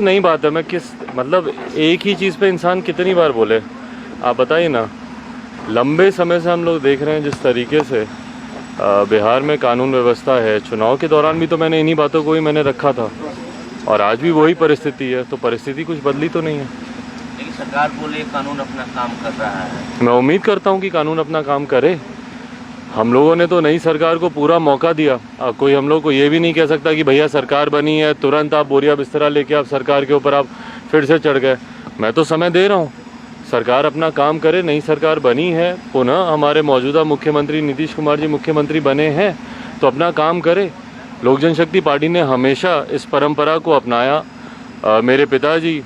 नई बात है। मैं किस मतलब एक ही चीज़ पे इंसान कितनी बार बोले, आप बताइए ना। लंबे समय से हम लोग देख रहे हैं जिस तरीके से बिहार में कानून व्यवस्था है। चुनाव के दौरान भी तो मैंने इन्हीं बातों को ही मैंने रखा था और आज भी वही परिस्थिति है। तो परिस्थिति कुछ बदली तो नहीं है। लेकिन सरकार बोले कानून अपना काम कर रहा है। मैं उम्मीद करता हूँ कि कानून अपना काम करे। हम लोगों ने तो नई सरकार को पूरा मौका दिया। कोई हम लोग को ये भी नहीं कह सकता कि भैया सरकार बनी है तुरंत आप बोरिया बिस्तरा लेके आप सरकार के ऊपर आप फिर से चढ़ गए। मैं तो समय दे रहा हूँ, सरकार अपना काम करे। नई सरकार बनी है, पुनः हमारे मौजूदा मुख्यमंत्री नीतीश कुमार जी मुख्यमंत्री बने हैं तो अपना काम करे। लोक जनशक्ति पार्टी ने हमेशा इस परंपरा को अपनाया। मेरे पिताजी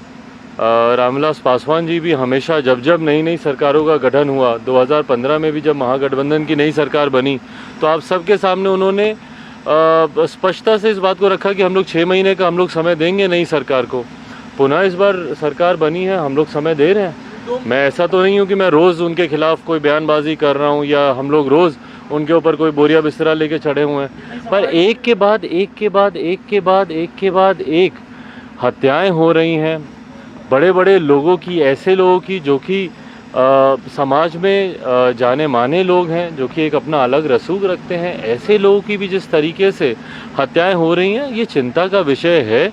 रामविलास पासवान जी भी हमेशा जब जब नई नई सरकारों का गठन हुआ, 2015 में भी जब महागठबंधन की नई सरकार बनी तो आप सबके सामने उन्होंने स्पष्टता से इस बात को रखा कि हम लोग 6 महीने का हम लोग समय देंगे नई सरकार को। पुनः इस बार सरकार बनी है, हम लोग समय दे रहे हैं। मैं ऐसा तो नहीं हूँ कि मैं रोज़ उनके खिलाफ कोई बयानबाजी कर रहा हूँ या हम लोग रोज़ उनके ऊपर कोई बोरिया बिस्तरा लेके चढ़े हुए हैं, पर एक के बाद एक के बाद एक के बाद एक के बाद एक हत्याएँ हो रही हैं। बड़े बड़े लोगों की, ऐसे लोगों की जो कि समाज में जाने माने लोग हैं, जो कि एक अपना अलग रसूख रखते हैं, ऐसे लोगों की भी जिस तरीके से हत्याएं हो रही हैं, ये चिंता का विषय है।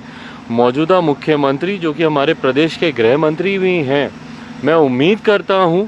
मौजूदा मुख्यमंत्री जो कि हमारे प्रदेश के गृह मंत्री भी हैं, मैं उम्मीद करता हूं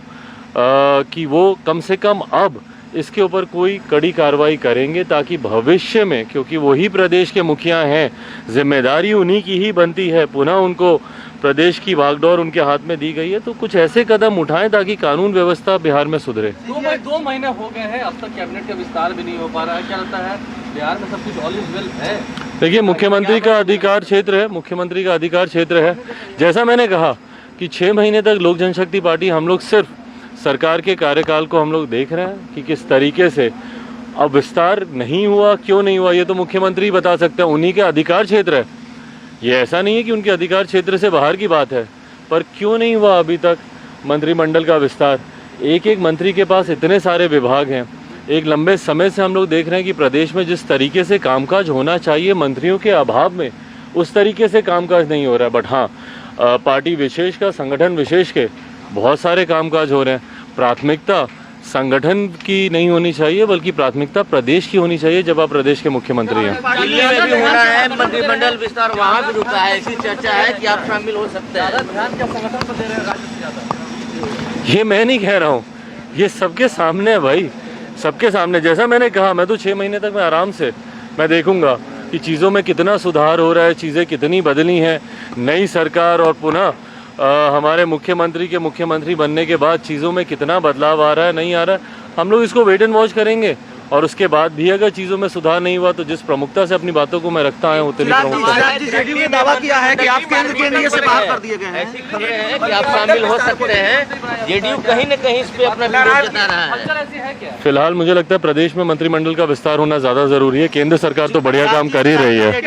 कि वो कम से कम अब इसके ऊपर कोई कड़ी कार्रवाई करेंगे ताकि भविष्य में, क्योंकि वही प्रदेश के मुखिया हैं, जिम्मेदारी उन्हीं की ही बनती है। पुनः उनको प्रदेश की भागदौड़ उनके हाथ में दी गई है तो कुछ ऐसे कदम उठाएं ताकि कानून व्यवस्था बिहार में सुधरे। 2 महीने हो गए हैं, अब तक कैबिनेट का विस्तार भी नहीं हो पा रहा है। क्या लगता है बिहार में सब कुछ ऑल इज वेल है? देखिए, मुख्यमंत्री का अधिकार क्षेत्र है, मुख्यमंत्री का अधिकार क्षेत्र है। जैसा मैंने कहा कि 6 महीने तक लोक जनशक्ति पार्टी हम लोग सिर्फ सरकार के कार्यकाल को हम लोग देख रहे हैं कि किस तरीके से अब विस्तार नहीं हुआ, क्यों नहीं हुआ, ये तो मुख्यमंत्री बता सकते हैं, उन्हीं के अधिकार क्षेत्र है। ये ऐसा नहीं है कि उनके अधिकार क्षेत्र से बाहर की बात है, पर क्यों नहीं हुआ अभी तक मंत्रिमंडल का विस्तार। एक एक मंत्री के पास इतने सारे विभाग हैं। एक लंबे समय से हम लोग देख रहे हैं कि प्रदेश में जिस तरीके से कामकाज होना चाहिए मंत्रियों के अभाव में, उस तरीके से कामकाज नहीं हो रहा है। बट हाँ, पार्टी विशेष का, संगठन विशेष के बहुत सारे कामकाज हो रहे हैं। प्राथमिकता संगठन की नहीं होनी चाहिए बल्कि प्राथमिकता प्रदेश की होनी चाहिए जब आप प्रदेश के मुख्यमंत्री हैं। दिल्ली में भी हो रहा है मंत्रिमंडल विस्तार, वहाँ भी रुका है। ऐसी चर्चा है कि आप शामिल हो सकते हैं। ध्यान क्या संगठन को दे रहे हैं राज्य से ज्यादा? ये मैं नहीं कह रहा हूँ, ये सबके सामने है भाई, सबके सामने। जैसा मैंने कहा, मैं तो 6 महीने तक मैं आराम से मैं देखूंगा कि चीज़ों में कितना सुधार हो रहा है, चीज़ें कितनी बदली हैं। नई सरकार और पुनः हमारे मुख्यमंत्री के मुख्यमंत्री बनने के बाद चीज़ों में कितना बदलाव आ रहा है, नहीं आ रहा है। हम लोग इसको वेट एंड वॉच करेंगे और उसके बाद भी अगर चीज़ों में सुधार नहीं हुआ तो जिस प्रमुखता से अपनी बातों को मैं रखता आया उतनी प्रमुखता। जेडीयू ने दावा किया है कि आप केंद्र के एनडीए से बाहर कर दिए गए हैं। ऐसी खबरें हैं कि आप शामिल हो सकते हैं। जेडीयू कहीं न कहीं इस पे अपना विरोध जता रहा है। ऐसी है क्या? फिलहाल मुझे लगता है प्रदेश में मंत्रिमंडल का विस्तार होना ज़्यादा ज़रूरी है। केंद्र सरकार तो बढ़िया काम कर ही रही है।